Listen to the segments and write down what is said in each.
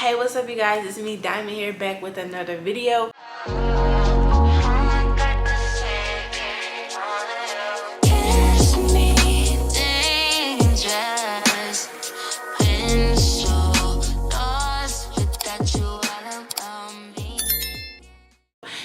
Hey, what's up you guys? It's me, Diamond, here back with another video.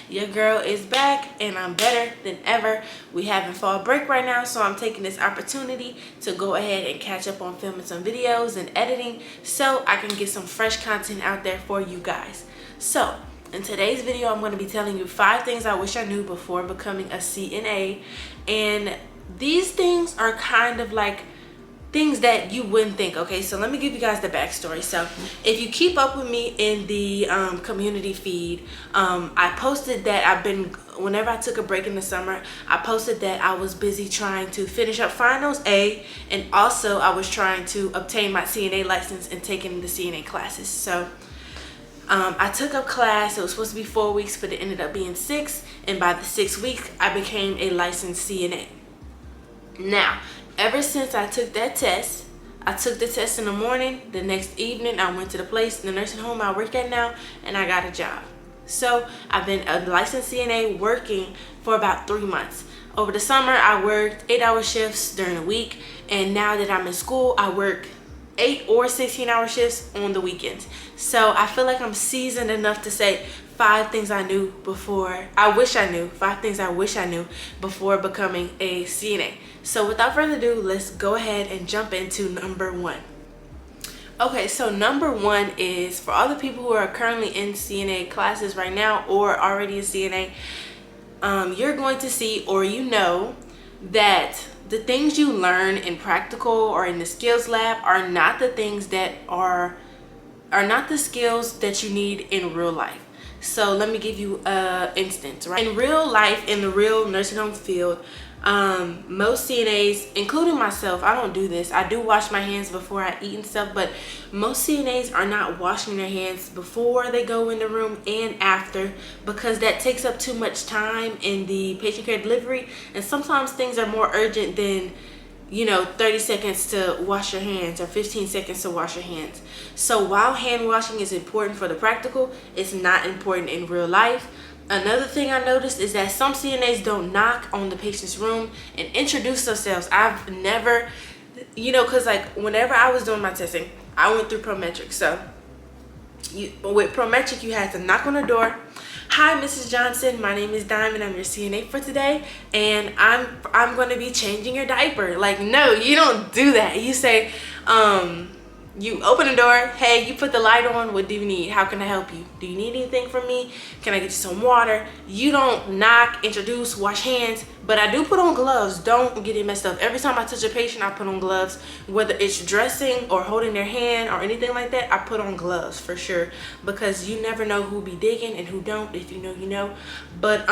Your girl is back and I'm better than ever. We having fall break right now, so I'm taking this opportunity to go ahead and catch up on filming some videos and editing so I can get some fresh content out there for you guys. So in today's video, I'm going to be telling you 5 things I wish I knew before becoming a CNA. And these things are kind of like things that you wouldn't think. Okay, so let me give you guys the backstory. So if you keep up with me in the community feed, I posted that whenever I took a break in the summer, I posted that I was busy trying to finish up finals A, and also I was trying to obtain my CNA license and taking the CNA classes. So I took up class. It was supposed to be 4 weeks, but it ended up being 6, and by the 6th week I became a licensed CNA. Now, ever since I took that test, I took the test in the morning. The next evening, I went to the nursing home I work at now, and I got a job. So I've been a licensed CNA working for about 3 months. Over the summer, I worked 8-hour shifts during the week, and now that I'm in school, I work 8 or 16-hour shifts on the weekends. So I feel like I'm seasoned enough to say 5 things I knew before. 5 things I wish I knew before becoming a CNA. So without further ado, let's go ahead and jump into number 1. Okay, so number 1 is for all the people who are currently in CNA classes right now or already a CNA, you're going to see, or you know, that the things you learn in practical or in the skills lab are not the things that are not the skills that you need in real life. So let me give you an instance, right? In real life, in the real nursing home field, most CNAs, including myself, I don't do this. I do wash my hands before I eat and stuff, but most CNAs are not washing their hands before they go in the room and after, because that takes up too much time in the patient care delivery, and sometimes things are more urgent than 30 seconds to wash your hands or 15 seconds to wash your hands. So while hand washing is important for the practical, it's not important in real life. Another thing I noticed is that some CNAs don't knock on the patient's room and introduce themselves. I've never, because like whenever I was doing my testing, I went through Prometric. So with Prometric, you had to knock on the door. Hi, Mrs. Johnson. My name is Diamond. I'm your CNA for today, and I'm going to be changing your diaper. Like, no, you don't do that. You say, you open the door. Hey, you put the light on. What do you need? How can I help you? Do you need anything from me? Can I get you some water? You don't knock, introduce, wash hands, but I do put on gloves. Don't get it messed up. Every time I touch a patient, I put on gloves. Whether it's dressing or holding their hand or anything like that, I put on gloves for sure, because you never know who be digging and who don't. If you know, you know. But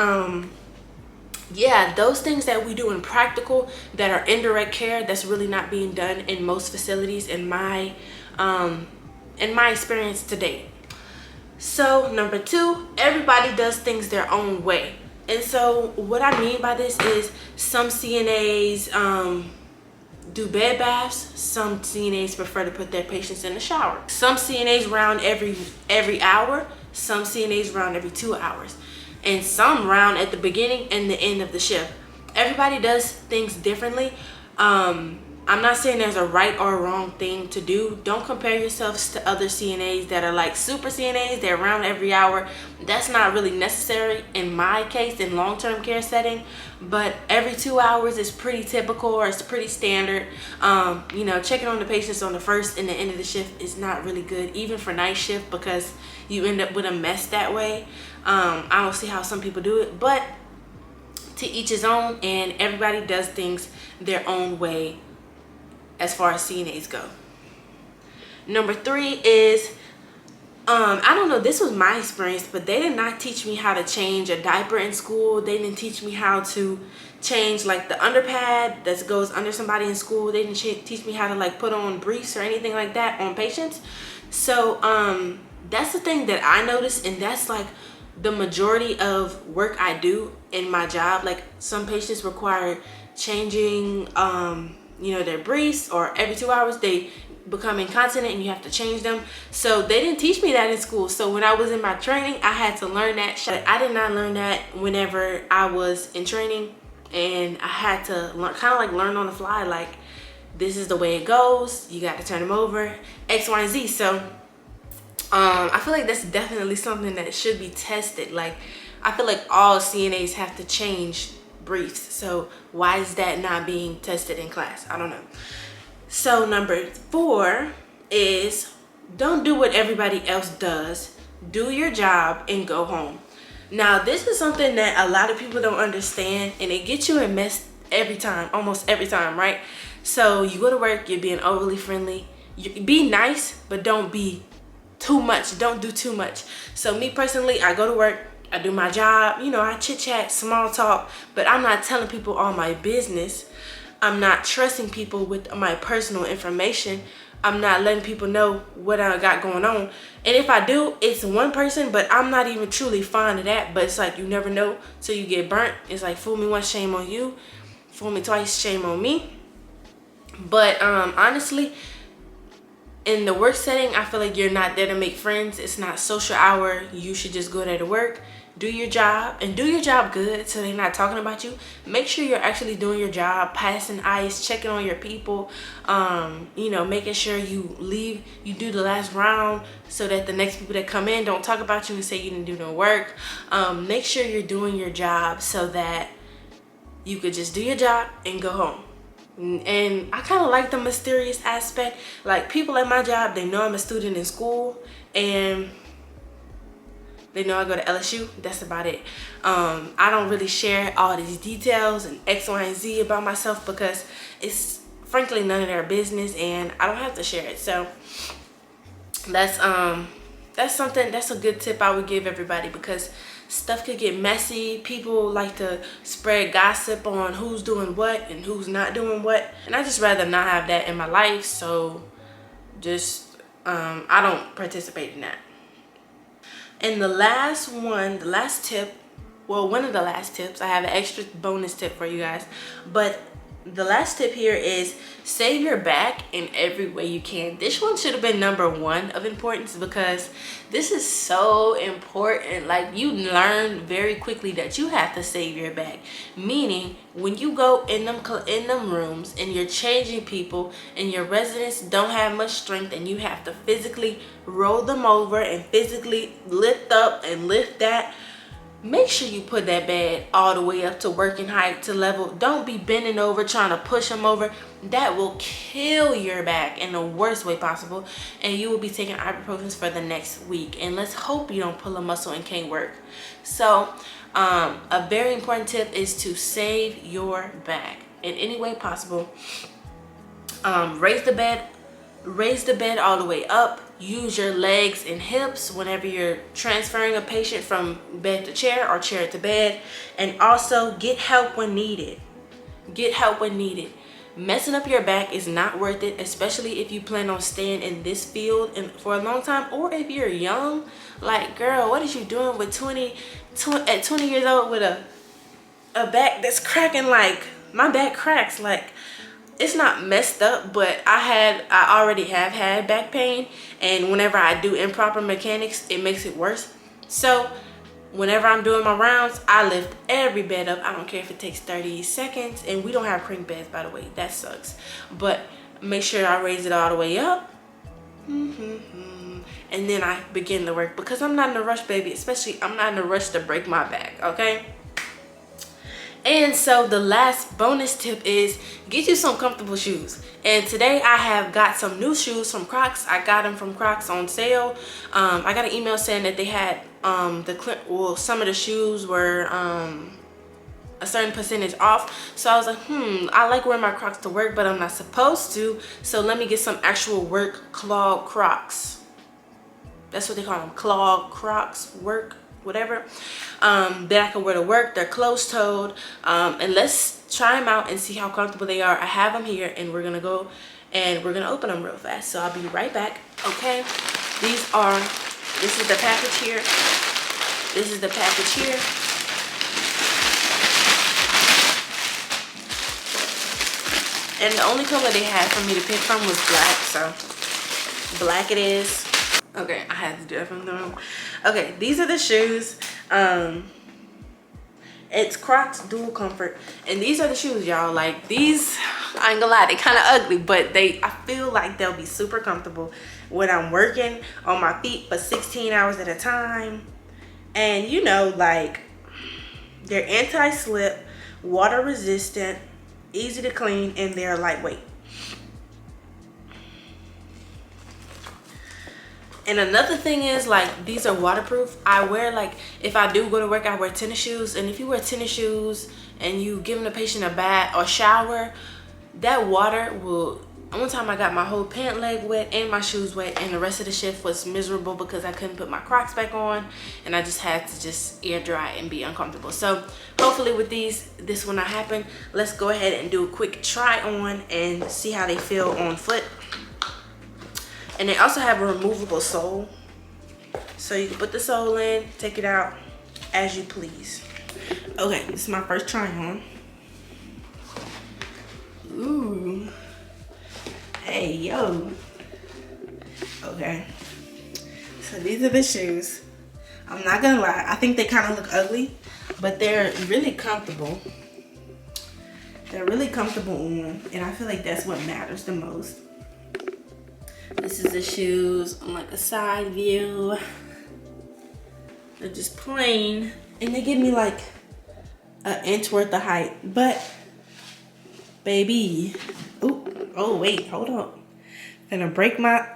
yeah, those things that we do in practical that are indirect care, that's really not being done in most facilities in my experience to date. So number 2, everybody does things their own way. And so what I mean by this is some CNAs do bed baths. Some CNAs prefer to put their patients in the shower. Some CNAs round every hour. Some CNAs round every 2 hours. And some round at the beginning and the end of the shift. Everybody does things differently. I'm not saying there's a right or a wrong thing to do. Don't compare yourselves to other CNAs that are like super CNAs. They're around every hour. That's not really necessary in my case in long-term care setting. But every 2 hours is pretty typical, or it's pretty standard. Checking on the patients on the first and the end of the shift is not really good, even for night shift, because you end up with a mess that way. I don't see how some people do it, but to each his own, and everybody does things their own way as far as CNAs go. Number 3 is, I don't know, this was my experience, but they did not teach me how to change a diaper in school. They didn't teach me how to change like the underpad that goes under somebody in school. They didn't teach me how to like put on briefs or anything like that on patients. So that's the thing that I noticed, and that's like the majority of work I do in my job. Like some patients require changing their briefs, or every 2 hours they become incontinent and you have to change them. So they didn't teach me that in school. So when I was in my training, I had to learn that. I did not learn that whenever I was in training, and I had to kind of like learn on the fly, like this is the way it goes, you got to turn them over, X, Y, and Z. So I feel like that's definitely something that should be tested. Like I feel like all CNAs have to change briefs, so why is that not being tested in class? I don't know. So number 4 is don't do what everybody else does. Do your job and go home. Now this is something that a lot of people don't understand, and it gets you in mess every time, almost every time, right? So you go to work, you're being overly friendly. Be nice, but don't be too much. Don't do too much. So me personally, I go to work, I do my job, you know, I chit chat, small talk, but I'm not telling people all my business. I'm not trusting people with my personal information. I'm not letting people know what I got going on. And if I do, it's one person, but I'm not even truly fond of that. But it's like you never know till you get burnt. It's like fool me once, shame on you. Fool me twice, shame on me. But honestly, in the work setting, I feel like you're not there to make friends. It's not social hour. You should just go there to work, do your job, and do your job good so they're not talking about you. Make sure you're actually doing your job, passing ice, checking on your people, you know, making sure you do the last round so that the next people that come in don't talk about you and say you didn't do no work. Make sure you're doing your job so that you could just do your job and go home. And I kind of like the mysterious aspect. Like people at my job, they know I'm a student in school and they know I go to LSU. That's about it. I don't really share all these details and X, Y, and Z about myself because it's frankly none of their business and I don't have to share it. So that's a good tip I would give everybody, because stuff could get messy. People like to spread gossip on who's doing what and who's not doing what, and I just rather not have that in my life. So just I don't participate in that. And the last tip, well, one of the last tips, I have an extra bonus tip for you guys, but the last tip here is save your back in every way you can. This one should have been number 1 of importance because this is so important. Like you learn very quickly that you have to save your back. Meaning when you go in them rooms and you're changing people and your residents don't have much strength and you have to physically roll them over and physically lift up and lift that, make sure you put that bed all the way up to working height, to level. Don't be bending over trying to push them over. That will kill your back in the worst way possible, and you will be taking ibuprofen for the next week. And let's hope you don't pull a muscle and can't work. So a very important tip is to save your back in any way possible. Raise the bed all the way up. Use your legs and hips whenever you're transferring a patient from bed to chair or chair to bed. And also get help when needed. Get help when needed. Messing up your back is not worth it, especially if you plan on staying in this field for a long time, or if you're young. Like, girl, what is you doing with 20 years old with a back that's cracking? Like, my back cracks. Like, it's not messed up, but I already have had back pain, and whenever I do improper mechanics, it makes it worse. So whenever I'm doing my rounds, I lift every bed up. I don't care if it takes 30 seconds, and we don't have crank beds, by the way. That sucks. But make sure I raise it all the way up. And then I begin the work, because I'm not in a rush, baby. Especially, I'm not in a rush to break my back, okay? And so the last bonus tip is get you some comfortable shoes. And today I have got some new shoes from Crocs. I got them from Crocs on sale. I got an email saying that they had some of the shoes were a certain percentage off. So I was like, I like wearing my Crocs to work, but I'm not supposed to. So let me get some actual work clog Crocs. That's what they call them, clog Crocs, work, whatever, that I can wear to work. They're closed-toed, and let's try them out and see how comfortable they are. I have them here, and we're gonna go and we're gonna open them real fast, so I'll be right back. Okay, this is the package here. This is the package here. And the only color they had for me to pick from was black, so black it is. Okay, I had to do that from the room. Okay, these are the shoes. It's Crocs Dual Comfort, and these are the shoes, y'all. Like, these, I ain't gonna lie, they kind of ugly, but I feel like they'll be super comfortable when I'm working on my feet for 16 hours at a time. And you know, like, they're anti-slip, water resistant, easy to clean, and they're lightweight. And another thing is, like, these are waterproof. I wear, like, if I do go to work, I wear tennis shoes. And if you wear tennis shoes and you giving a patient a bath or shower, that water will... One time I got my whole pant leg wet and my shoes wet, and the rest of the shift was miserable because I couldn't put my Crocs back on, and I just had to just air dry and be uncomfortable. So hopefully with these, this will not happen. Let's go ahead and do a quick try on and see how they feel on foot. And they also have a removable sole, so you can put the sole in, take it out as you please. Okay, this is my first try on. Ooh. Hey, yo. Okay, so these are the shoes. I'm not gonna lie, I think they kind of look ugly, but they're really comfortable. They're really comfortable on, and I feel like that's what matters the most. This is the shoes on like a side view. They're just plain, and they give me like an inch worth of height, but baby, ooh, oh wait, hold on, gonna break my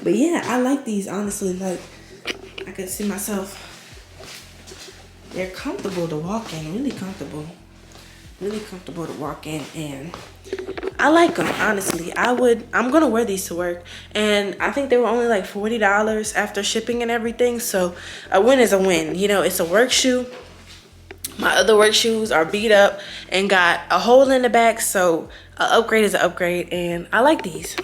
but yeah, I like these, honestly. Like, I could see myself, they're comfortable to walk in, really comfortable to walk in, and I like them, honestly. I'm gonna wear these to work, and I think they were only like $40 after shipping and everything, so a win is a win. You know, it's a work shoe. My other work shoes are beat up and got a hole in the back, so an upgrade is an upgrade, and I like these.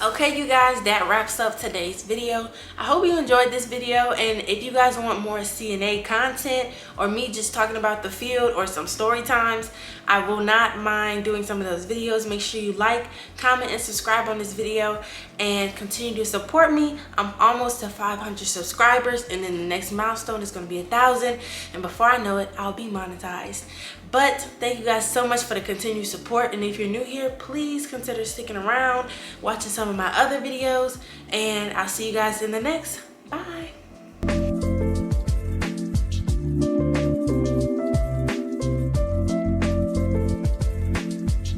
Okay, you guys, that wraps up today's video. I hope you enjoyed this video, and if you guys want more CNA content or me just talking about the field or some story times, I will not mind doing some of those videos. Make sure you like, comment, and subscribe on this video, and continue to support me. I'm almost to 500 subscribers, and then the next milestone is going to be 1,000, and before I know it, I'll be monetized. But thank you guys so much for the continued support, and if you're new here, please consider sticking around, watching some of my other videos, and I'll see you guys in the next. Bye.